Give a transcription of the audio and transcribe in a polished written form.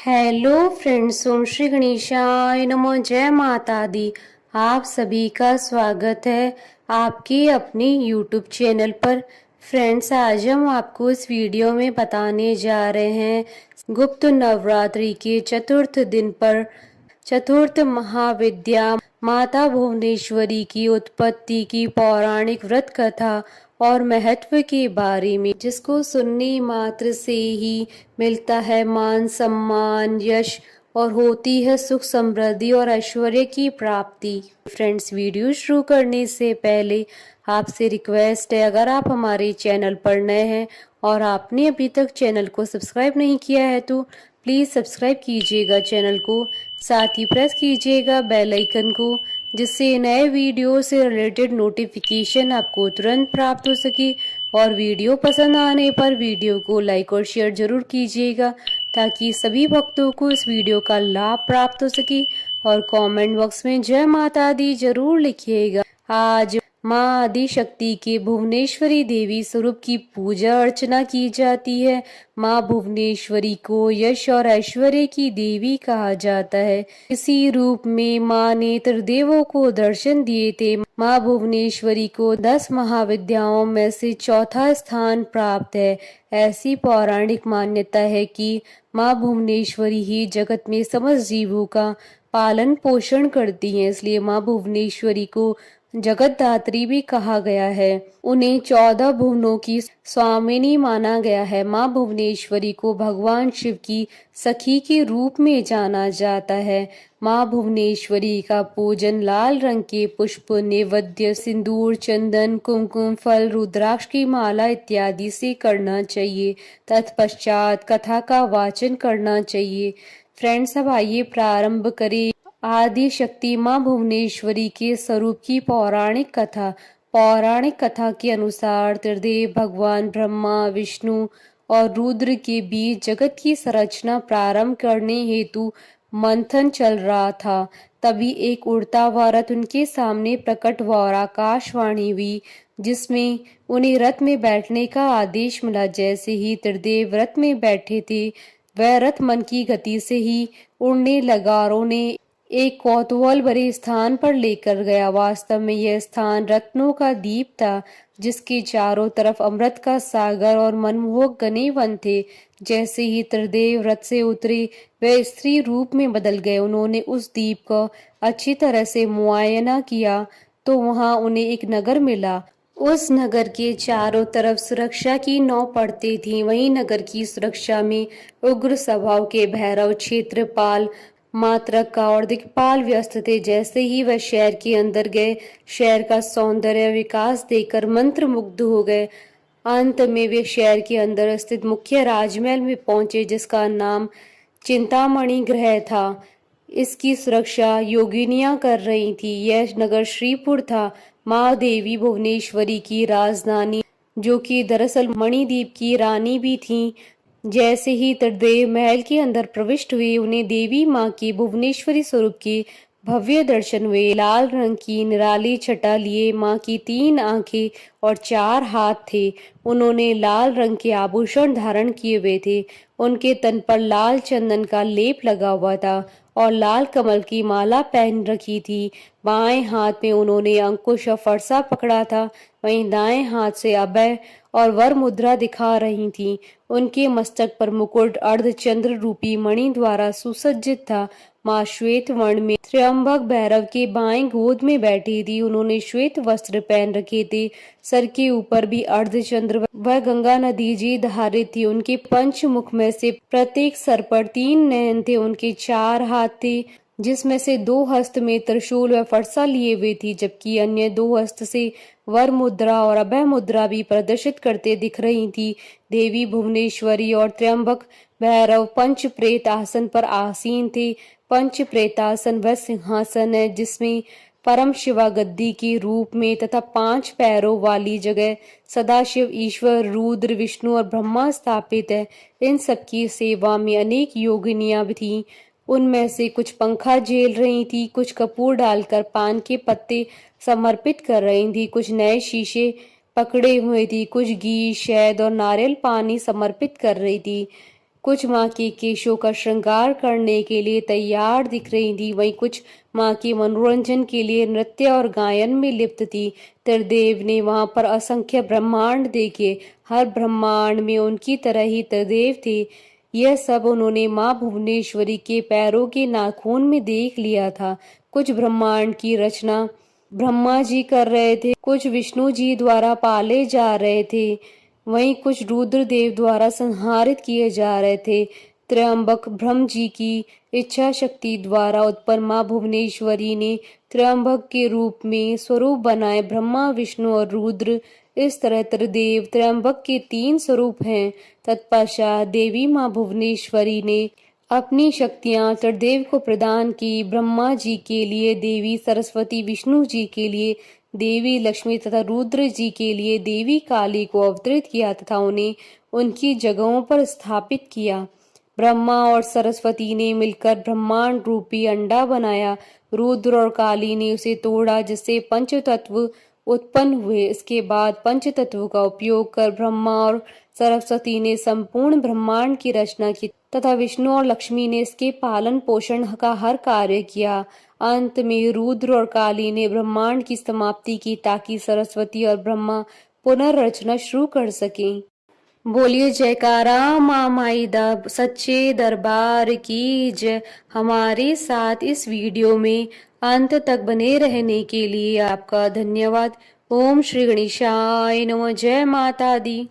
Hello friends, ओम श्री गणेशाय नमो। जय माता दी। आप सभी का स्वागत है आपके अपने यूट्यूब चैनल पर। फ्रेंड्स, आज हम आपको इस वीडियो में बताने जा रहे हैं गुप्त नवरात्रि के चतुर्थ दिन पर चतुर्थ महाविद्या माता भुवनेश्वरी की उत्पत्ति की पौराणिक व्रत कथा और महत्व के बारे में, जिसको सुनने मात्र से ही मिलता है मान सम्मान, यश और होती है सुख समृद्धि और ऐश्वर्य की प्राप्ति। फ्रेंड्स, वीडियो शुरू करने से पहले आपसे रिक्वेस्ट है, अगर आप हमारे चैनल पर नए हैं और आपने अभी तक चैनल को सब्सक्राइब नहीं किया है तो प्लीज़ सब्सक्राइब कीजिएगा चैनल को, साथ ही प्रेस कीजिएगा बेल आइकन को, जिससे नए वीडियो से रिलेटेड नोटिफिकेशन आपको तुरंत प्राप्त हो सके। और वीडियो पसंद आने पर वीडियो को लाइक और शेयर जरूर कीजिएगा, ताकि सभी भक्तों को इस वीडियो का लाभ प्राप्त हो सके। और कमेंट बॉक्स में जय माता दी जरूर लिखिएगा। आज माँ आदि शक्ति के भुवनेश्वरी देवी स्वरूप की पूजा अर्चना की जाती है। माँ भुवनेश्वरी को यश और ऐश्वर्य की देवी कहा जाता है। इसी रूप में माँ ने त्रिदेवों को दर्शन दिए थे। माँ भुवनेश्वरी को 10 महाविद्याओं में से चौथा स्थान प्राप्त है। ऐसी पौराणिक मान्यता है कि माँ भुवनेश्वरी ही जगत में समस्त जीवों का पालन पोषण करती हैं, इसलिए माँ भुवनेश्वरी को जगत धात्री भी कहा गया है। उन्हें 14 भुवनों की स्वामिनी माना गया है। माँ भुवनेश्वरी को भगवान शिव की सखी के रूप में जाना जाता है। माँ भुवनेश्वरी का पूजन लाल रंग के पुष्प, नैवेद्य, सिंदूर, चंदन, कुमकुम, फल, रुद्राक्ष की माला इत्यादि से करना चाहिए। तत्पश्चात कथा का वाचन करना चाहिए। फ्रेंड्स, अब आइए प्रारंभ करें आदि शक्ति माँ भुवनेश्वरी के स्वरूप की पौराणिक कथा। पौराणिक कथा के अनुसार त्रिदेव भगवान ब्रह्मा, विष्णु और रुद्र के बीच जगत की संरचना प्रारंभ करने हेतु मंथन चल रहा था। तभी एक उड़ता हुआ रथ उनके सामने प्रकट हुआ और आकाशवाणी हुई, जिसमें उन्हें रथ में बैठने का आदेश मिला। जैसे ही त्रिदेव रथ में बैठे थे, वह रथ मन की गति से ही उड़ने लगा और उन्हें एक कौतूहल भरे स्थान पर लेकर गया। वास्तव में यह स्थान रत्नों का द्वीप था, जिसके चारों तरफ अमृत का सागर और मनमोहक घने वन थे। जैसे ही त्रिदेव रथ से उतरे, वे स्त्री रूप में बदल गए। उन्होंने उस द्वीप को अच्छी तरह से मुआयना किया तो वहां उन्हें एक नगर मिला। उस नगर के चारों तरफ सुरक्षा की नौ पड़ती थी। वहीं नगर की सुरक्षा में उग्र स्वभाव के भैरव, क्षेत्रपाल, मातृका और दिक्पाल व्यस्त थे। जैसे ही वह शहर के अंदर गए, शहर का सौंदर्य विकास देखकर मंत्र मुग्ध हो गए। अंत में वे शहर के अंदर स्थित मुख्य राजमहल में पहुंचे, जिसका नाम चिंतामणि गृह था। इसकी सुरक्षा योगिनियां कर रही थी। यह नगर श्रीपुर था, माँ देवी भुवनेश्वरी की राजधानी, जो कि दरअसल मणिद्वीप की रानी भी थी। जैसे ही त्रिदेव महल के अंदर प्रविष्ट हुए, उन्हें देवी माँ की भुवनेश्वरी स्वरूप के भव्य दर्शन हुए। लाल रंग की निराली छटा लिए माँ की 3 आंखें और 4 हाथ थे। उन्होंने लाल रंग के आभूषण धारण किए हुए थे। उनके तन पर लाल चंदन का लेप लगा हुआ था और लाल कमल की माला पहन रखी थी। बाएं हाथ में उन्होंने अंकुश और फरसा पकड़ा था, वहीं दाएं हाथ से अभय और वर मुद्रा दिखा रही थी। उनके मस्तक पर मुकुट अर्धचंद्र रूपी मणि द्वारा सुसज्जित था। माँ श्वेत वर्ण में त्र्यंबक भैरव के बाएं गोद में बैठी थी। उन्होंने श्वेत वस्त्र पहन रखे थे। सर के ऊपर भी अर्धचंद्र व गंगा नदी जी धारित थी। उनके पंच मुख में से प्रत्येक सर पर 3 नयन थे। उनके 4 हाथ थे, जिसमें से 2 हस्त में त्रिशूल व फरसा लिए हुए थी, जबकि अन्य 2 हस्त से वर मुद्रा और अभय मुद्रा भी प्रदर्शित करते दिख रही थी। देवी भुवनेश्वरी और त्र्यंबक भैरव पंच प्रेत आसन पर आसीन थे। पंच प्रेतासन वह सिंहासन है जिसमें परम शिवा गद्दी के रूप में तथा 5 पैरों वाली जगह सदाशिव, ईश्वर, रुद्र, विष्णु और ब्रह्मा स्थापित है। इन सबकी सेवा में अनेक योगिनियां थीं। उनमें से कुछ पंखा झेल रही थी, कुछ कपूर डालकर पान के पत्ते समर्पित कर रही थी, कुछ नए शीशे पकड़े हुए थी, कुछ घी, शहद और नारियल पानी समर्पित कर रही थी। कुछ माँ के केशों का श्रृंगार करने के लिए तैयार दिख रही थी, वहीं कुछ माँ के मनोरंजन के लिए नृत्य और गायन में लिप्त थी। त्रिदेव ने वहां पर असंख्य ब्रह्मांड देखे, हर ब्रह्मांड में उनकी तरह ही त्रिदेव थे। यह सब उन्होंने माँ भुवनेश्वरी के पैरों के नाखून में देख लिया था। कुछ ब्रह्मांड की रचना ब्रह्मा जी कर रहे थे, कुछ विष्णु जी द्वारा पाले जा रहे थे, वहीं कुछ रुद्र देव द्वारा संहारित किए जा रहे थे। त्रयंबक ब्रह्म जी की इच्छा शक्ति द्वारा उत्पन्न माँ भुवनेश्वरी ने त्रयंबक के रूप में स्वरूप बनाए ब्रह्मा, विष्णु और रुद्र। इस तरह त्रिदेव त्रयंबक के 3 स्वरूप हैं। तत्पश्चात देवी माँ भुवनेश्वरी ने अपनी शक्तियां त्रिदेव को प्रदान की। ब्रह्मा जी के लिए देवी सरस्वती, विष्णु जी के लिए देवी लक्ष्मी तथा रुद्र जी के लिए देवी काली को अवतरित किया तथा उन्हें उनकी जगहों पर स्थापित किया। ब्रह्मा और सरस्वती ने मिलकर ब्रह्मांड रूपी अंडा बनाया। रुद्र और काली ने उसे तोड़ा, जिससे पंचतत्व उत्पन्न हुए। इसके बाद पंचतत्व का उपयोग कर ब्रह्मा और सरस्वती ने संपूर्ण ब्रह्मांड की रचना की तथा विष्णु और लक्ष्मी ने इसके पालन पोषण का हर कार्य किया। अंत में रुद्र और काली ने ब्रह्मांड की समाप्ति की ताकि सरस्वती और ब्रह्मा पुनर्रचना शुरू कर सकें। बोलिए जयकारा माँ माई सच्चे दरबार की जय। हमारे साथ इस वीडियो में अंत तक बने रहने के लिए आपका धन्यवाद। ओम श्री गणेशाय नमः। जय माता दी।